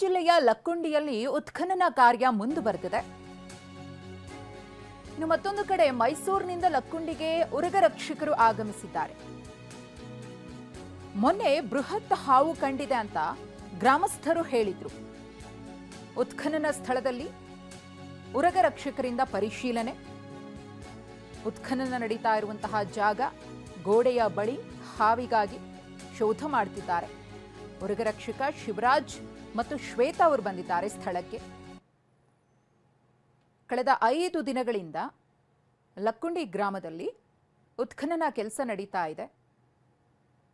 ಜಿಲ್ಲೆಯ ಲಕ್ಕುಂಡಿಯಲ್ಲಿ ಉತ್ಖನನ ಕಾರ್ಯ ಮುಂದುವರೆದಿದೆ. ಇನ್ನು ಮತ್ತೊಂದು ಕಡೆ ಮೈಸೂರಿನಿಂದ ಲಕ್ಕುಂಡಿಗೆ ಉರಗರಕ್ಷಕರು ಆಗಮಿಸಿದ್ದಾರೆ. ಮೊನ್ನೆ ಬೃಹತ್ ಹಾವು ಕಂಡಿದೆ ಅಂತ ಗ್ರಾಮಸ್ಥರು ಹೇಳಿದ್ರು. ಉತ್ಖನನ ಸ್ಥಳದಲ್ಲಿ ಉರಗರಕ್ಷಕರಿಂದ ಪರಿಶೀಲನೆ. ಉತ್ಖನನ ನಡೀತಾ ಇರುವಂತಹ ಜಾಗ, ಗೋಡೆಯ ಬಳಿ ಹಾವಿಗಾಗಿ ಶೋಧ ಮಾಡುತ್ತಿದ್ದಾರೆ. ಉರಗರಕ್ಷಕ ಶಿವರಾಜ್ ಮತ್ತು ಶ್ವೇತಾ ಅವರು ಬಂದಿದ್ದಾರೆ ಸ್ಥಳಕ್ಕೆ. ಕಳೆದ 5 ದಿನಗಳಿಂದ ಲಕ್ಕುಂಡಿ ಗ್ರಾಮದಲ್ಲಿ ಉತ್ಖನನ ಕೆಲಸ ನಡೀತಾ ಇದೆ.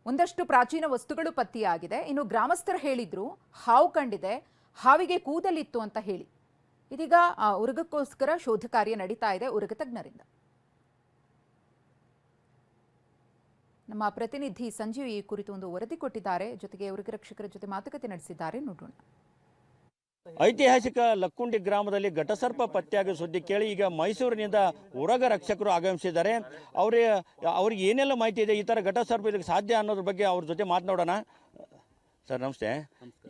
ಒಂದಷ್ಟು ಪ್ರಾಚೀನ ವಸ್ತುಗಳು ಪತ್ತೆಯಾಗಿದೆ. ಇನ್ನು ಗ್ರಾಮಸ್ಥರು ಹೇಳಿದ್ರು ಹಾವು ಕಂಡಿದೆ, ಹಾವಿಗೆ ಕೂದಲಿತ್ತು ಅಂತ ಹೇಳಿ. ಇದೀಗ ಆ ಉರಗಕ್ಕೋಸ್ಕರ ಶೋಧ ಕಾರ್ಯ ನಡೀತಾ ಇದೆ ಉರಗ ತಜ್ಞರಿಂದ. ನಮ್ಮ ಪ್ರತಿನಿಧಿ ಸಂಜೀವ್ ಈ ಕುರಿತು ಒಂದು ವರದಿ ಕೊಟ್ಟಿದ್ದಾರೆ. ಜೊತೆಗೆ ಉರಗರಕ್ಷಕರ ಜೊತೆ ಮಾತುಕತೆ ನಡೆಸಿದ್ದಾರೆ, ನೋಡೋಣ. ಐತಿಹಾಸಿಕ ಲಕ್ಕುಂಡಿ ಗ್ರಾಮದಲ್ಲಿ ಘಟಸರ್ಪ ಪತ್ತೆಯಾಗಿ ಸುದ್ದಿ ಕೇಳಿ ಈಗ ಮೈಸೂರಿನಿಂದ ಉರಗ ರಕ್ಷಕರು ಆಗಮಿಸಿದ್ದಾರೆ. ಅವ್ರಿಗೆ ಏನೆಲ್ಲ ಮಾಹಿತಿ ಇದೆ, ಈ ಥರ ಘಟಸರ್ಪ ಇದಕ್ಕೆ ಸಾಧ್ಯ ಅನ್ನೋದ್ರ ಬಗ್ಗೆ ಅವ್ರ ಜೊತೆ ಮಾತನಾಡೋಣ. ಸರ್ ನಮಸ್ತೆ.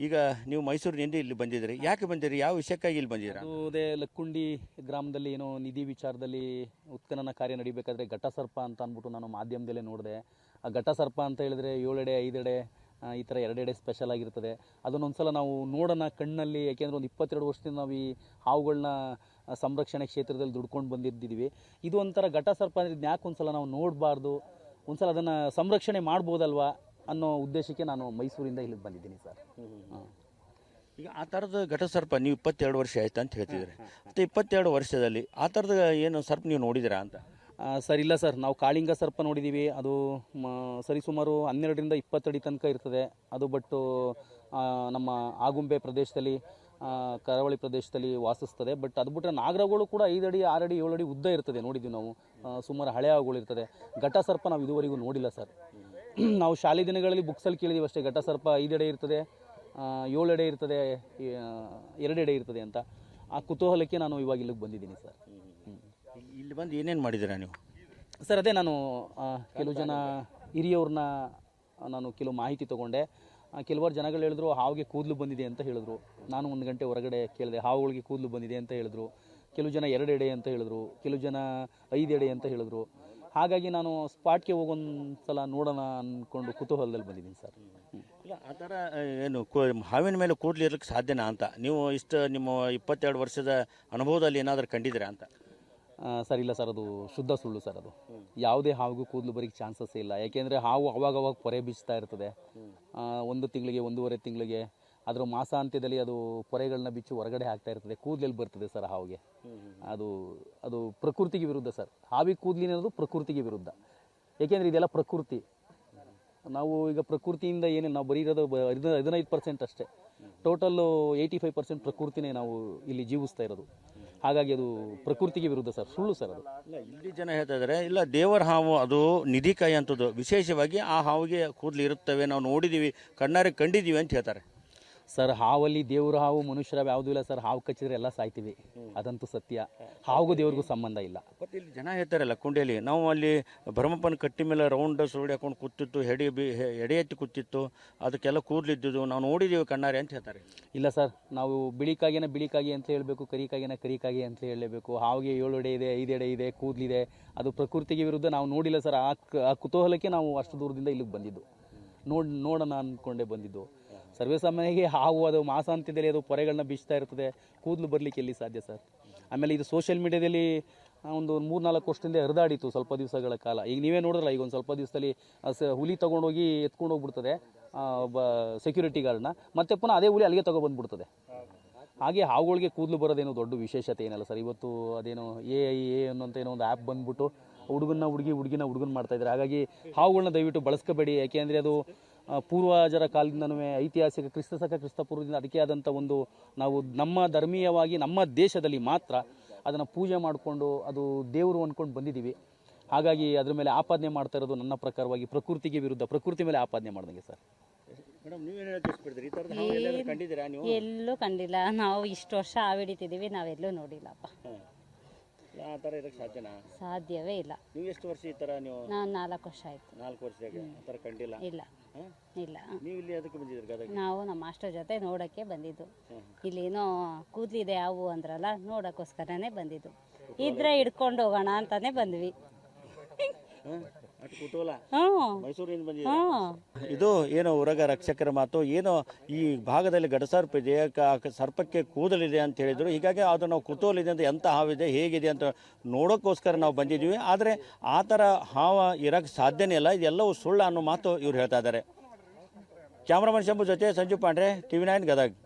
ಈಗ ನೀವು ಮೈಸೂರಿನಿಂದ ಇಲ್ಲಿ ಬಂದಿದ್ದೀರಿ, ಯಾಕೆ ಬಂದಿರಿ, ಯಾವ ವಿಷಯಕ್ಕಾಗಿ ಇಲ್ಲಿ ಬಂದಿದ್ದೀರಾ? ಅದೇ ಲಕ್ಕುಂಡಿ ಗ್ರಾಮದಲ್ಲಿ ಏನೋ ನಿಧಿ ವಿಚಾರದಲ್ಲಿ ಉತ್ಖನನ ಕಾರ್ಯ ನಡಿಬೇಕಾದ್ರೆ ಘಟಸರ್ಪ ಅಂತ ಅಂದ್ಬಿಟ್ಟು ನಾನು ಮಾಧ್ಯಮದಲ್ಲೇ ನೋಡಿದೆ. ಆ ಘಟಸರ್ಪ ಅಂತ ಹೇಳಿದ್ರೆ 7 ಎಡೆ 5 ಎಡೆ ಈ ಥರ 2 ಎಡೆ ಸ್ಪೆಷಲ್ ಆಗಿರ್ತದೆ. ಅದನ್ನೊಂದ್ಸಲ ನಾವು ನೋಡೋಣ ಕಣ್ಣಲ್ಲಿ. ಯಾಕೆಂದರೆ ಒಂದು 22 ವರ್ಷದಿಂದ ನಾವು ಈ ಹಾವುಗಳನ್ನ ಸಂರಕ್ಷಣೆ ಕ್ಷೇತ್ರದಲ್ಲಿ ದುಡ್ಕೊಂಡು ಬಂದಿದ್ದೀವಿ. ಇದು ಒಂಥರ ಘಟಸರ್ಪ ಅಂದರೆ ಇದನ್ನ ಯಾಕೆ ಒಂದ್ಸಲ ನಾವು ನೋಡಬಾರ್ದು, ಒಂದ್ಸಲ ಅದನ್ನು ಸಂರಕ್ಷಣೆ ಮಾಡ್ಬೋದಲ್ವಾ ಅನ್ನೋ ಉದ್ದೇಶಕ್ಕೆ ನಾನು ಮೈಸೂರಿಂದ ಇಲ್ಲಿಗೆ ಬಂದಿದ್ದೀನಿ ಸರ್. ಈಗ ಆ ಥರದ ಘಟಸರ್ಪ ನೀವು 22 ವರ್ಷ ಆಯ್ತು ಅಂತ ಹೇಳ್ತಿದ್ದೀರಿ. ಮತ್ತು 22 ವರ್ಷದಲ್ಲಿ ಆ ಥರದ ಏನು ಸರ್ಪ ನೀವು ನೋಡಿದ್ದೀರಾ ಅಂತ? ಸರ್ ಇಲ್ಲ ಸರ್, ನಾವು ಕಾಳಿಂಗ ಸರ್ಪ ನೋಡಿದ್ದೀವಿ. ಅದು ಸರಿಸುಮಾರು 12ರಿಂದ 20 ಅಡಿ ತನಕ ಇರ್ತದೆ ಅದು. ಬಟ್ ನಮ್ಮ ಆಗುಂಬೆ ಪ್ರದೇಶದಲ್ಲಿ, ಕರಾವಳಿ ಪ್ರದೇಶದಲ್ಲಿ ವಾಸಿಸ್ತದೆ. ಬಟ್ ಅದು ಬಿಟ್ಟರೆ ನಾಗರಗಳು ಕೂಡ 5 ಅಡಿ 6 ಅಡಿ 7 ಅಡಿ ಉದ್ದ ಇರ್ತದೆ, ನೋಡಿದ್ದೀವಿ ನಾವು. ಸುಮಾರು ಹಳೆ ಹಾವುಗಳು ಇರ್ತದೆ. ಘಟಸರ್ಪ ನಾವು ಇದುವರೆಗೂ ನೋಡಿಲ್ಲ ಸರ್. ನಾವು ಶಾಲೆ ದಿನಗಳಲ್ಲಿ ಬುಕ್ಸಲ್ಲಿ ಕೇಳಿದ್ದೀವಿ ಅಷ್ಟೇ, ಘಟಸರ್ಪ 5 ಎಡೆ ಇರ್ತದೆ, 7 ಎಡೆ ಇರ್ತದೆ, 2 ಎಡೆ ಇರ್ತದೆ ಅಂತ. ಆ ಕುತೂಹಲಕ್ಕೆ ನಾನು ಇವಾಗ ಇಲ್ಲಿಗೆ ಬಂದಿದ್ದೀನಿ ಸರ್. ಇಲ್ಲಿ ಬಂದು ಏನೇನು ಮಾಡಿದ್ದೀರಾ ನೀವು? ಸರ್ ಅದೇ ನಾನು ಕೆಲವು ಜನ ಹಿರಿಯವ್ರನ್ನ ನಾನು ಕೆಲವು ಮಾಹಿತಿ ತೊಗೊಂಡೆ. ಕೆಲವರು ಜನಗಳು ಹೇಳಿದ್ರು ಹಾವಿಗೆ ಕೂದಲು ಬಂದಿದೆ ಅಂತ ಹೇಳಿದ್ರು. ನಾನು 1 ಗಂಟೆ ಹೊರಗಡೆ ಕೇಳಿದೆ, ಹಾವುಗಳಿಗೆ ಕೂದಲು ಬಂದಿದೆ ಅಂತ ಹೇಳಿದ್ರು. ಕೆಲವು ಜನ 2 ಎಡೆ ಅಂತ ಹೇಳಿದ್ರು, ಕೆಲವು ಜನ 5 ಎಡೆ ಅಂತ ಹೇಳಿದ್ರು. ಹಾಗಾಗಿ ನಾನು ಸ್ಪಾಟ್ಗೆ ಹೋಗೊಂದ್ಸಲ ನೋಡೋಣ ಅಂದ್ಕೊಂಡು ಕುತೂಹಲದಲ್ಲಿ ಬಂದಿದ್ದೀನಿ ಸರ್. ಇಲ್ಲ ಆ ಥರ ಏನು ಹಾವಿನ ಮೇಲೆ ಕೂದಲು ಇರಲಿಕ್ಕೆ ಸಾಧ್ಯನಾ ಅಂತ ನೀವು ಇಷ್ಟು ನಿಮ್ಮ 22 ವರ್ಷದ ಅನುಭವದಲ್ಲಿ ಏನಾದರೂ ಕಂಡಿದ್ದೀರಾ ಅಂತ? ಸರ್ ಇಲ್ಲ ಸರ್, ಅದು ಶುದ್ಧ ಸುಳ್ಳು ಸರ್. ಅದು ಯಾವುದೇ ಹಾವಿಗೂ ಕೂದಲು ಬರೀಕ್ಕೆ ಚಾನ್ಸಸ್ ಇಲ್ಲ. ಯಾಕೆಂದರೆ ಹಾವು ಅವಾಗವಾಗ ಪೊರೆ ಬೀಚ್ತಾ ಇರ್ತದೆ. 1 ತಿಂಗಳಿಗೆ 1.5 ತಿಂಗಳಿಗೆ ಅದರ ಮಾಸಾಂತ್ಯದಲ್ಲಿ ಅದು ಪೊರೆಗಳನ್ನ ಬಿಚ್ಚಿ ಹೊರಗಡೆ ಹಾಕ್ತಾ ಇರ್ತದೆ. ಕೂದಲೆಲ್ಲಿ ಬರ್ತದೆ ಸರ್ ಹಾವಿಗೆ? ಅದು ಪ್ರಕೃತಿಗೆ ವಿರುದ್ಧ ಸರ್. ಹಾವಿಗೆ ಕೂದಲಿನದು ಪ್ರಕೃತಿಗೆ ವಿರುದ್ಧ. ಏಕೆಂದರೆ ಇದೆಲ್ಲ ಪ್ರಕೃತಿ. ನಾವು ಈಗ ಪ್ರಕೃತಿಯಿಂದ ಏನಿಲ್ಲ, ನಾವು ಬರೀ ಇರೋದು 15% ಅಷ್ಟೇ. ಟೋಟಲ್ಲು 85% ಪ್ರಕೃತಿನೇ ನಾವು ಇಲ್ಲಿ ಜೀವಿಸ್ತಾ ಇರೋದು. ಹಾಗಾಗಿ ಅದು ಪ್ರಕೃತಿಗೆ ವಿರುದ್ಧ ಸರ್, ಸುಳ್ಳು ಸರ್ ಅದು. ಇಲ್ಲ, ಇಲ್ಲಿ ಜನ ಹೇಳ್ತಾ ಇದ್ದಾರೆ ಇಲ್ಲ ದೇವರ ಹಾವು ಅದು ನಿಧಿಕಾಯಿ ಅಂತದ್ದು, ವಿಶೇಷವಾಗಿ ಆ ಹಾವಿಗೆ ಕೂದಲು ಇರುತ್ತವೆ, ನಾವು ನೋಡಿದ್ದೀವಿ, ಕಣ್ಣಾರೆ ಕಂಡಿದ್ದೀವಿ ಅಂತ ಹೇಳ್ತಾರೆ ಸರ್. ಹಾವಲ್ಲಿ ದೇವ್ರ ಹಾವು ಮನುಷ್ಯರ ಯಾವುದೂ ಇಲ್ಲ ಸರ್. ಹಾವು ಕಚ್ಚಿದ್ರೆ ಎಲ್ಲ ಸಾಯ್ತೀವಿ, ಅದಂತೂ ಸತ್ಯ. ಹಾವುಗೂ ದೇವ್ರಿಗೂ ಸಂಬಂಧ ಇಲ್ಲ. ಬಟ್ ಇಲ್ಲಿ ಜನ ಹೇಳ್ತಾರೆ ಲಕ್ಕುಂಡಿಯಲ್ಲಿ ನಾವು ಅಲ್ಲಿ ಭರಮಪ್ಪನ ಕಟ್ಟಿ ಮೇಲೆ ರೌಂಡ್ ಸುರುಳಿ ಹಾಕೊಂಡು ಕೂತಿತ್ತು, ಎಡೆ ಎತ್ತಿ ಕೂತಿತ್ತು, ಅದಕ್ಕೆಲ್ಲ ಕೂದಲಿದ್ದು ನಾವು ನೋಡಿದ್ದೀವಿ ಕಣ್ಣಾರೆ ಅಂತ ಹೇಳ್ತಾರೆ. ಇಲ್ಲ ಸರ್, ನಾವು ಬಿಳಿಕಾಗಿ ಅಂತ ಹೇಳಬೇಕು, ಕರಿಕಾಗಿ ಅಂತ ಹೇಳಲೇಬೇಕು. ಹಾವಿಗೆ 7 ಎಡೆ ಇದೆ, 5 ಎಡೆ ಇದೆ, ಕೂದಲಿದೆ. ಅದು ಪ್ರಕೃತಿಗೆ ವಿರುದ್ಧ. ನಾವು ನೋಡಿಲ್ಲ ಸರ್. ಆ ಕುತೂಹಲಕ್ಕೆ ನಾವು ಅಷ್ಟು ದೂರದಿಂದ ಇಲ್ಲಿಗೆ ಬಂದಿದ್ದು. ನೋಡೋಣ ಅಂದ್ಕೊಂಡೇ ಬಂದಿದ್ದು. ಸರ್ವೇಸಾಮಾನ್ಯಗೆ ಹಾವು ಅದು ಮಾಸಾಂತ್ಯದಲ್ಲಿ ಅದು ಪೊರೆಗಳನ್ನ ಬೀಚ್ತಾ ಇರ್ತದೆ, ಕೂದಲು ಬರಲಿಕ್ಕೆ ಎಲ್ಲಿ ಸಾಧ್ಯ ಸರ್? ಆಮೇಲೆ ಇದು ಸೋಷಿಯಲ್ ಮೀಡಿಯಾದಲ್ಲಿ ಒಂದು 3-4 ವರ್ಷದಿಂದ ಹರಿದಾಡಿತ್ತು ಸ್ವಲ್ಪ ದಿವಸಗಳ ಕಾಲ. ಈಗ ನೀವೇ ನೋಡಿದ್ರಲ್ಲ, ಈಗ ಒಂದು ಸ್ವಲ್ಪ ದಿವಸದಲ್ಲಿ ಹುಲಿ ತೊಗೊಂಡೋಗಿ ಎತ್ಕೊಂಡು ಹೋಗ್ಬಿಡ್ತದೆ ಒಬ್ಬ ಸೆಕ್ಯೂರಿಟಿ ಗಾರ್ಡ್ನ, ಮತ್ತೆ ಪುನಃ ಅದೇ ಹುಲಿ ಅಲ್ಲಿಗೆ ತೊಗೊಬಂದ್ಬಿಡ್ತದೆ. ಹಾಗೆ ಹಾವುಗಳಿಗೆ ಕೂದಲು ಬರೋದೇನೋ ದೊಡ್ಡ ವಿಶೇಷತೆ ಏನಲ್ಲ ಸರ್. ಇವತ್ತು ಅದೇನೋ AI ಅನ್ನೋಂಥ ಏನೋ ಒಂದು ಆ್ಯಪ್ ಬಂದ್ಬಿಟ್ಟು ಹುಡುಗನ ಹುಡುಗನ ಮಾಡ್ತಾ ಇದ್ದಾರೆ. ಹಾಗಾಗಿ ಹಾವುಗಳನ್ನ ದಯವಿಟ್ಟು ಬಳಸ್ಕೋಬೇಡಿ. ಯಾಕೆಂದರೆ ಅದು ಪೂರ್ವಜರ ಕಾಲದಿಂದನೂ ಐತಿಹಾಸಿಕ ಕ್ರಿಸ್ತಪೂರ್ವದಿಂದ ಅದಕ್ಕೆ ಆದಂಥ ಒಂದು, ನಾವು ನಮ್ಮ ಧರ್ಮೀಯವಾಗಿ ನಮ್ಮ ದೇಶದಲ್ಲಿ ಮಾತ್ರ ಅದನ್ನು ಪೂಜೆ ಮಾಡಿಕೊಂಡು ಅದು ದೇವರು ಅಂದ್ಕೊಂಡು ಬಂದಿದ್ದೀವಿ. ಹಾಗಾಗಿ ಅದ್ರ ಮೇಲೆ ಆಪಾದನೆ ಮಾಡ್ತಾ ಇರೋದು ನನ್ನ ಪ್ರಕಾರವಾಗಿ ಪ್ರಕೃತಿಗೆ ವಿರುದ್ಧ, ಪ್ರಕೃತಿ ಮೇಲೆ ಆಪಾದನೆ ಮಾಡ್ದಂಗೆ ಸರ್. ಎಲ್ಲೂ ಕಂಡಿಲ್ಲ. ನಾವು ಇಷ್ಟು ವರ್ಷ ಹಾವು ಹಿಡಿತಿದ್ದೀವಿ, ನಾವೆಲ್ಲೂ ನೋಡಿಲ್ಲಪ್ಪ. ಆ ಥರ ಇರೋಕ್ಕೆ ಸಾಧ್ಯನಾ? ಸಾಧ್ಯವೇ ಇಲ್ಲ. ನೀವು ಎಷ್ಟು ವರ್ಷ ಈ ಥರ ನೀವು? ನಾನು 4 ವರ್ಷ ಆಯ್ತು. 4 ವರ್ಷದಾಗೆ ಆ ಥರ ಕಂಡಿಲ್ಲ? ಇಲ್ಲ ಹಾಂ? ಇಲ್ಲ. ನೀವು ಇಲ್ಲಿ ಅದಕ್ಕೆ ಬಂದಿದ್ದೀರಿ ಗದಗ? ನಾವು ನಮ್ಮ ಮಾಸ್ಟರ್ ಜೊತೆ ನೋಡೋಕ್ಕೆ ಬಂದಿದ್ದು. ಇಲ್ಲೇನೋ ಕೂದಲಿದೆ ಅವು ಅಂದ್ರಲ್ಲ, ನೋಡೋಕ್ಕೋಸ್ಕರನೇ ಬಂದಿದ್ದು. ಇದ್ರೆ ಹಿಡ್ಕೊಂಡು ಹೋಗೋಣ ಅಂತಾನೆ ಬಂದ್ವಿ. ಅಷ್ಟು ಕುತೂಹಲ ಹ್ಞೂ ಮೈಸೂರಿನಿಂದ ಬಂದಿದೆ. ಹ್ಞೂ. ಇದು ಏನು ಉರಗ ರಕ್ಷಕರ ಮಾತು. ಏನು ಈ ಭಾಗದಲ್ಲಿ ಗಡಸರ್ಪ ಇದೆ, ಸರ್ಪಕ್ಕೆ ಕೂದಲಿದೆ ಅಂತ ಹೇಳಿದ್ರು. ಹೀಗಾಗಿ ಅದು ನಾವು ಕುತೂಹಲ ಇದೆ ಅಂತ ಎಂಥ ಹಾವಿದೆ ಹೇಗಿದೆ ಅಂತ ನೋಡೋಕ್ಕೋಸ್ಕರ ನಾವು ಬಂದಿದ್ದೀವಿ. ಆದರೆ ಆ ಥರ ಹಾವ ಇರೋಕ್ಕೆ ಸಾಧ್ಯನೇ ಇಲ್ಲ, ಇದೆಲ್ಲವೂ ಸುಳ್ಳು ಅನ್ನೋ ಮಾತು ಇವ್ರು ಹೇಳ್ತಾ ಇದ್ದಾರೆ. ಕ್ಯಾಮ್ರಾಮನ್ ಶಂಭು ಜೊತೆ ಸಂಜು ಪಾಂಡ್ರೆ, TV9 ಗದಗ್.